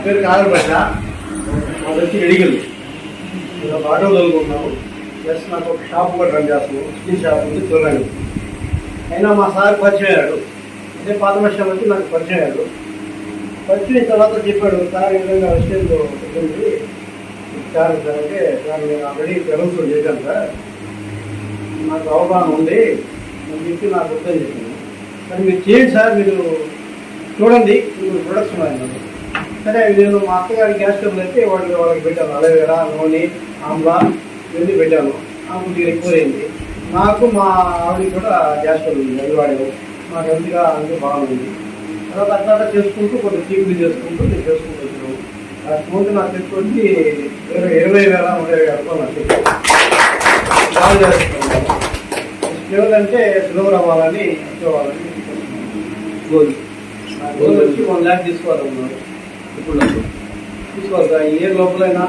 పేరు కాదరపట్ల, మాది వచ్చి ఎడిగలు. నేను ఒక ఆటో తోలుకుంటున్నాను, ప్లస్ నాకు ఒక షాప్ కూడా రన్ చేస్తున్నాను, స్టీల్ షాప్ ఉంది చూడండి. అయినా మా సార్ పరిచయం అయ్యాడు, అదే పాత విషయం వచ్చి నాకు పరిచయం అయ్యాడు. పరిచయం తర్వాత చెప్పాడు, సార్ ఈ విధంగా విషయంలో ఉంటుంది సార్. సార్ అంటే సార్ నేను ఆల్రెడీ ప్రభుత్వం చేశాను సార్, నాకు అవగాహన ఉంది అని చెప్పి నాకు అర్థం చేశాను. మరి మీరు చేయండి సార్, మీరు చూడండి, మీరు ప్రొడక్ట్స్ ఉన్నాయి. సరే నేను మా అత్తగారి గ్యాస్ స్టవ్లు అయితే వాళ్ళకి పెట్టాను, అలోవెరా, నూనె, ఆమ్లా ఇవన్నీ పెట్టాను. ఆమె ఎక్కువైంది. నాకు మా ఆవిడకి కూడా గ్యాస్ స్టవ్ ఉంది, అది వాడాము. నాకు హెల్త్గా అందుకే బాగుంది. తర్వాత అట్లా చేసుకుంటూ కొంచెం చీపులు చేసుకుంటూ నేను చేసుకుంటూ వచ్చాను. ఆ స్మూత్ నాకు తెచ్చుకొని 20,000, 30,000 రూపాయలు నాకు బాగా చేస్తున్నాను. ఫ్లేవర్ అంటే ఫ్లేవర్ అవ్వాలని వచ్చేవాళ్ళని గోల్ వచ్చి 1 lakh తీసుకోవాలన్నారు. ఇప్పుడు తీసుకోవాలి సార్, ఏ లోపలైనా.